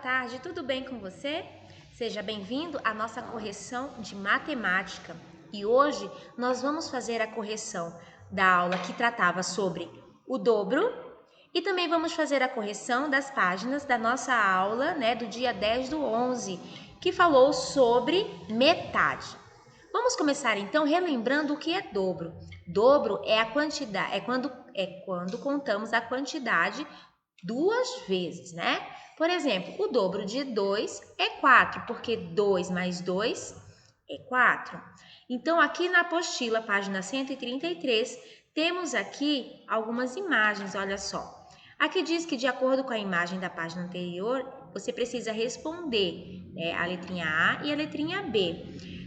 tarde, tudo bem com você? Seja bem-vindo à nossa correção de matemática. E hoje nós vamos fazer a correção da aula que tratava sobre o dobro e também vamos fazer a correção das páginas da nossa aula, do dia 10/11, que falou sobre metade. Vamos começar então relembrando o que é dobro. Dobro é a quantidade, quando contamos a quantidade duas vezes, né? Por exemplo, o dobro de 2 é 4, porque 2 mais 2 é 4. Então, aqui na apostila, página 133, temos aqui algumas imagens, olha só. Aqui diz que, de acordo com a imagem da página anterior, você precisa responder a letrinha A e a letrinha B.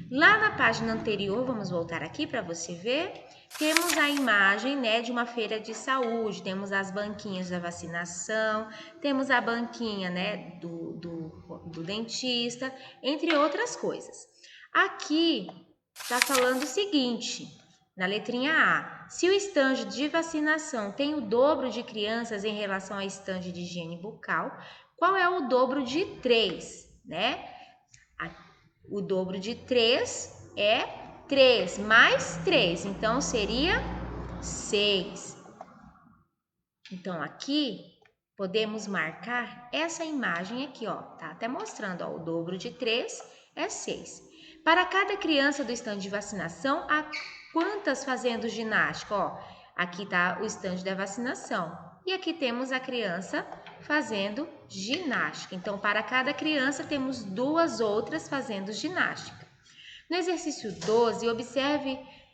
Lá na página anterior, vamos voltar aqui para você ver, temos a imagem de uma feira de saúde, temos as banquinhas da vacinação, temos a banquinha do dentista, entre outras coisas. Aqui está falando o seguinte, na letrinha A, se o estande de vacinação tem o dobro de crianças em relação ao estande de higiene bucal, qual é o dobro de 3, O dobro de 3 é 3 mais 3, então seria 6. Então, aqui podemos marcar essa imagem aqui, ó. Tá até mostrando, ó, o dobro de 3 é 6. Para cada criança do estande de vacinação, há quantas fazendo ginástica? Ó, aqui tá o estande da vacinação. E aqui temos a criança fazendo ginástica. Então, para cada criança, temos duas outras fazendo ginástica. No exercício 12,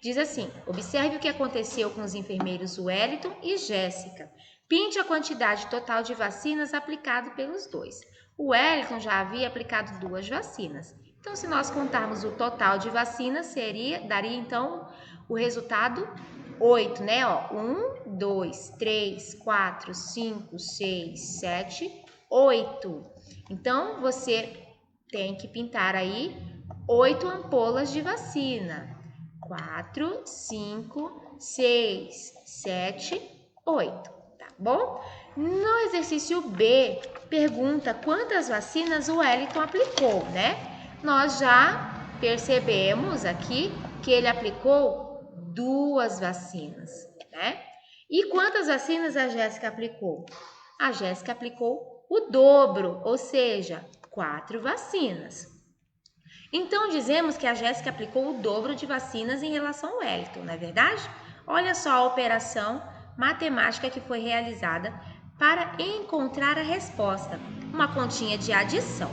diz assim, observe o que aconteceu com os enfermeiros Wellington e Jéssica. Pinte a quantidade total de vacinas aplicado pelos dois. O Wellington já havia aplicado 2 vacinas. Então, se nós contarmos o total de vacinas, daria então o resultado 8, né? 1, 2, 3, 4, 5, 6, 7, 8. Então, você tem que pintar aí 8 ampolas de vacina. 4, 5, 6, 7, 8, tá bom? No exercício B, pergunta quantas vacinas o Wellington aplicou, Nós já percebemos aqui que ele aplicou 2 vacinas, E quantas vacinas a Jéssica aplicou? A Jéssica aplicou o dobro, ou seja, 4 vacinas. Então, dizemos que a Jéssica aplicou o dobro de vacinas em relação ao Wellington, não é verdade? Olha só a operação matemática que foi realizada para encontrar a resposta, uma continha de adição.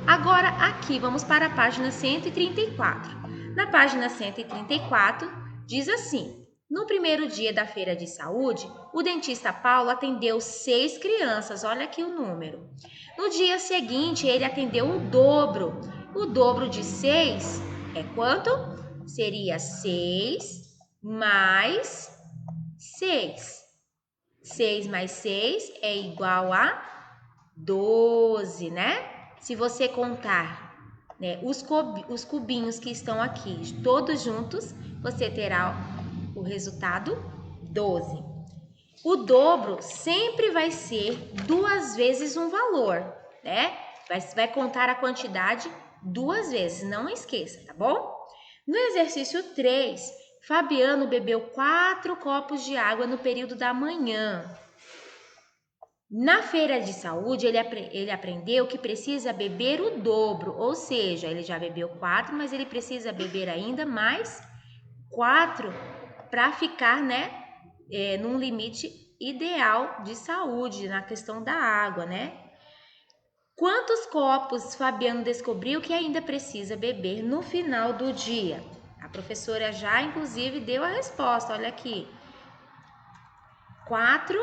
Agora, aqui, vamos para a página 134. Na página 134, diz assim: no primeiro dia da feira de saúde, o dentista Paulo atendeu 6 crianças, olha aqui o número. No dia seguinte, ele atendeu o dobro. O dobro de 6 é quanto? Seria 6 mais 6. 6 mais 6 é igual a 12, Se você contar os cubinhos que estão aqui, todos juntos, você terá o resultado 12. O dobro sempre vai ser 2 vezes um valor, Vai contar a quantidade 2 vezes, não esqueça, tá bom? No exercício 3, Fabiano bebeu 4 copos de água no período da manhã. Na feira de saúde, ele aprendeu que precisa beber o dobro, ou seja, ele já bebeu 4, mas ele precisa beber ainda mais 4 para ficar, num limite ideal de saúde na questão da água, Quantos copos Fabiano descobriu que ainda precisa beber no final do dia? A professora já, inclusive, deu a resposta, olha aqui. 4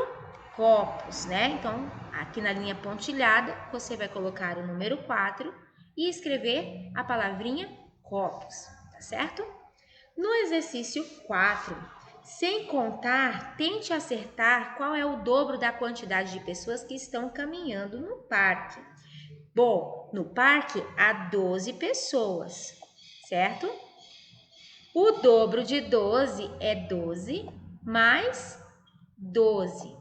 copos, Então, aqui na linha pontilhada, você vai colocar o número 4 e escrever a palavrinha copos, tá certo? No exercício 4, sem contar, tente acertar qual é o dobro da quantidade de pessoas que estão caminhando no parque. Bom, no parque há 12 pessoas, certo? O dobro de 12 é 12 mais 12.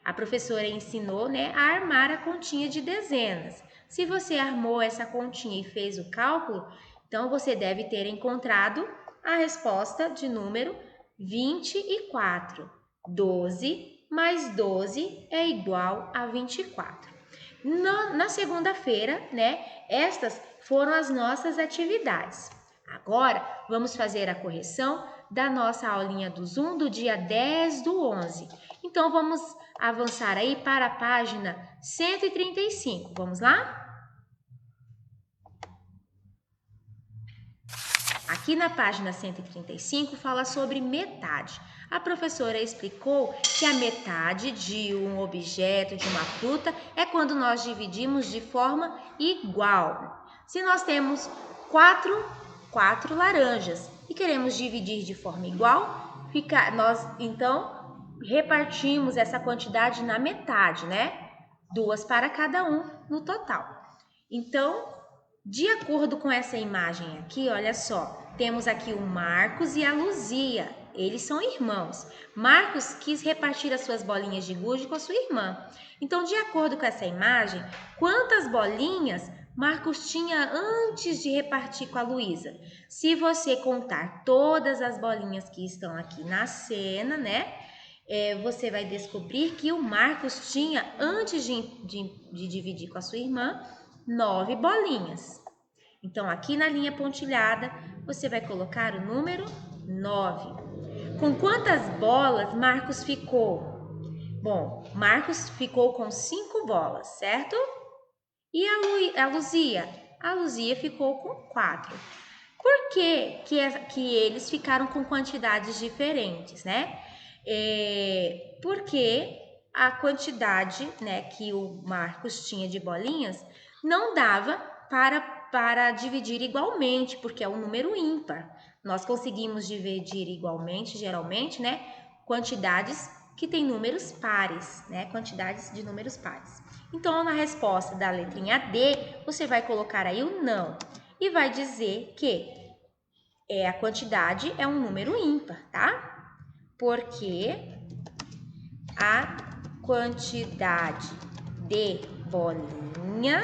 A professora ensinou, né, a armar a continha de dezenas. Se você armou essa continha e fez o cálculo, então você deve ter encontrado a resposta de número 24. 12 mais 12 é igual a 24. Na segunda-feira, né, estas foram as nossas atividades. Agora, vamos fazer a correção da nossa aulinha do Zoom do dia 10/11. Então, vamos avançar aí para a página 135. Vamos lá? Aqui na página 135 fala sobre metade. A professora explicou que a metade de um objeto, de uma fruta, é quando nós dividimos de forma igual. Se nós temos quatro laranjas e queremos dividir de forma igual, nós então repartimos essa quantidade na metade, né? 2 para cada um no total. Então, de acordo com essa imagem aqui, olha só, temos aqui o Marcos e a Luzia. Eles são irmãos. Marcos quis repartir as suas bolinhas de gude com a sua irmã. Então, de acordo com essa imagem, quantas bolinhas Marcos tinha antes de repartir com a Luísa? Se você contar todas as bolinhas que estão aqui na cena, né? Você vai descobrir que o Marcos tinha, antes de dividir com a sua irmã, 9 bolinhas. Então, aqui na linha pontilhada, você vai colocar o número 9. Com quantas bolas Marcos ficou? Bom, Marcos ficou com 5 bolas, certo? E a Luzia? A Luzia ficou com 4. Por que eles ficaram com quantidades diferentes, né? Porque a quantidade, né, que o Marcos tinha de bolinhas não dava para dividir igualmente, porque é um número ímpar. Nós conseguimos dividir igualmente, geralmente, né, quantidades que têm números pares, né, quantidades de números pares. Então, na resposta da letrinha D, você vai colocar aí o não e vai dizer que a quantidade é um número ímpar, tá? Porque a quantidade de bolinha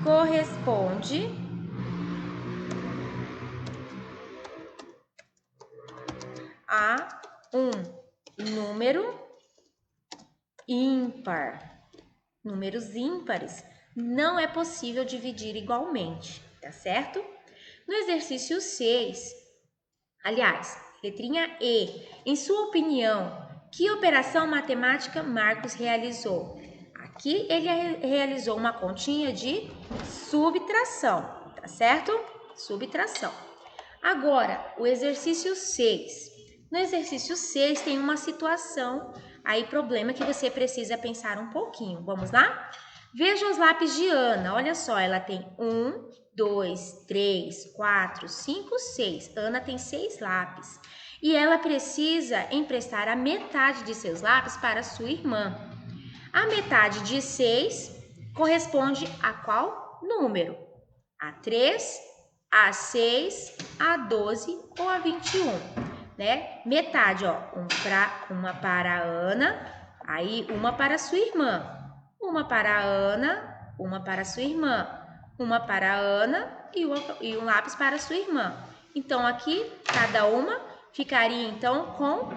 corresponde a um número ímpar. Números ímpares não é possível dividir igualmente, tá certo? No exercício 6, aliás, letrinha E, em sua opinião, que operação matemática Marcos realizou? Aqui ele realizou uma continha de subtração, tá certo? Subtração. Agora, o exercício 6. No exercício 6 tem uma situação, aí problema que você precisa pensar um pouquinho. Vamos lá? Veja os lápis de Ana. Olha só, ela tem 1, 2, 3, 4, 5, 6. Ana tem 6 lápis. E ela precisa emprestar a metade de seus lápis para sua irmã. A metade de 6 corresponde a qual número? A 3, a 6, a 12 ou a 21, né? Metade, ó, uma para a Ana, aí uma para a sua irmã. Uma para a Ana, uma para a sua irmã. Uma para a Ana e um lápis para a sua irmã. Então, aqui, cada uma ficaria, então, com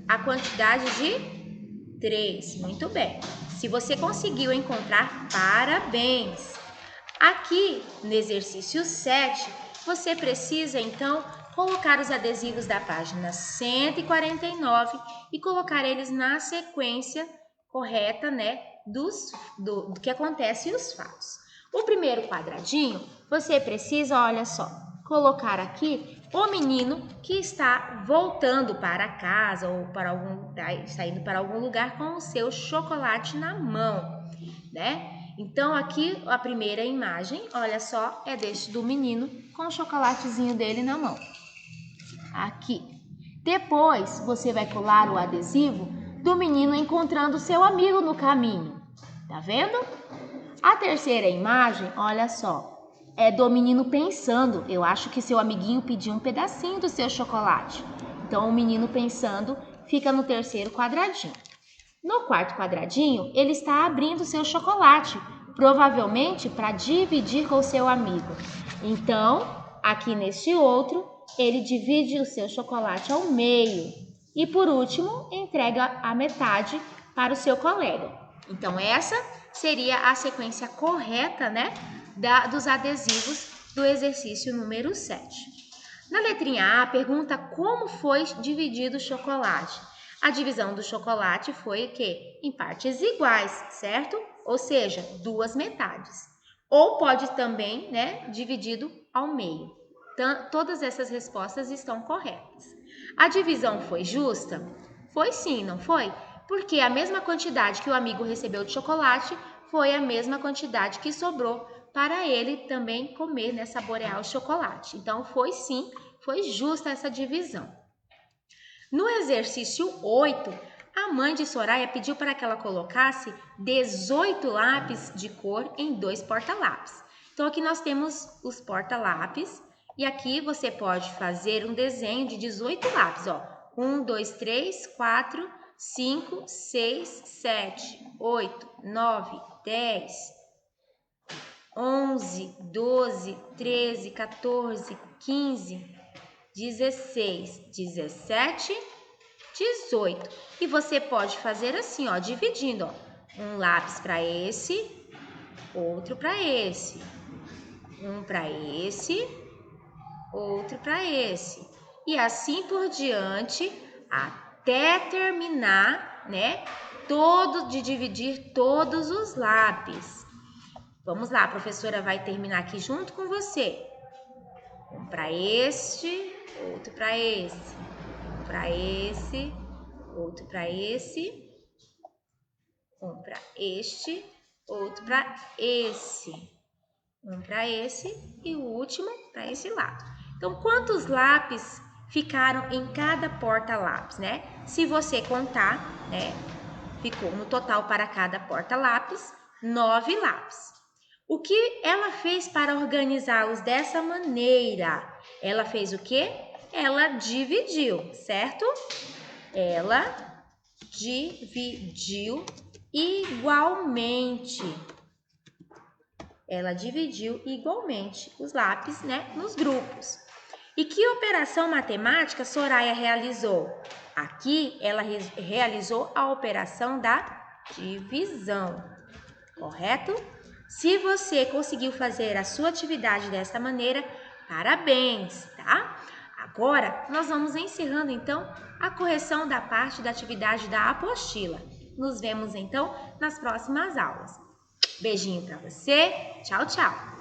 a quantidade de 3. Muito bem. Se você conseguiu encontrar, parabéns! Aqui, no exercício 7, você precisa, então, colocar os adesivos da página 149 e colocar eles na sequência correta, né, do que acontece e os fatos. O primeiro quadradinho, você precisa, olha só, colocar aqui o menino que está voltando para casa ou saindo para algum lugar com o seu chocolate na mão, né? Então, aqui a primeira imagem, olha só, é do menino com o chocolatezinho dele na mão. Aqui. Depois, você vai colar o adesivo do menino encontrando seu amigo no caminho. Tá vendo? A terceira imagem, olha só, é do menino pensando. Eu acho que seu amiguinho pediu um pedacinho do seu chocolate. Então, o menino pensando fica no terceiro quadradinho. No quarto quadradinho, ele está abrindo seu chocolate, provavelmente para dividir com seu amigo. Então, aqui neste outro, ele divide o seu chocolate ao meio e, por último, entrega a metade para o seu colega. Então, essa seria a sequência correta, né, dos adesivos do exercício número 7. Na letrinha A, pergunta como foi dividido o chocolate. A divisão do chocolate foi o quê? Em partes iguais, certo? Ou seja, 2 metades. Ou pode também, né, dividido ao meio. Todas essas respostas estão corretas. A divisão foi justa? Foi sim, não foi? Porque a mesma quantidade que o amigo recebeu de chocolate foi a mesma quantidade que sobrou para ele também comer, né, saborear o chocolate. Então, foi sim, foi justa essa divisão. No exercício 8, a mãe de Soraya pediu para que ela colocasse 18 lápis de cor em 2 porta-lápis. Então, aqui nós temos os porta-lápis e aqui você pode fazer um desenho de 18 lápis, ó. 1, 2, 3, 4, 5, 6, 7, 8, 9, 10, 11, 12, 13, 14, 15, 16, 17, 18. E você pode fazer assim, ó, dividindo, ó. Um lápis para esse, outro para esse. Um para esse, outro para esse. E assim por diante, até terminar, né, de dividir todos os lápis. Vamos lá, a professora vai terminar aqui junto com você. Um para este, outro para esse. Um para esse, outro para esse. Um para este, outro para esse. Um para esse e o último para esse lado. Então, quantos lápis ficaram em cada porta-lápis, né? Se você contar, né? Ficou no total para cada porta-lápis 9 lápis. O que ela fez para organizá-los dessa maneira? Ela fez o quê? Ela dividiu, certo? Ela dividiu igualmente. Ela dividiu igualmente os lápis, né, nos grupos. E que operação matemática Soraya realizou? Aqui ela realizou a operação da divisão, correto? Se você conseguiu fazer a sua atividade dessa maneira, parabéns, tá? Agora, nós vamos encerrando, então, a correção da parte da atividade da apostila. Nos vemos, então, nas próximas aulas. Beijinho para você. Tchau, tchau.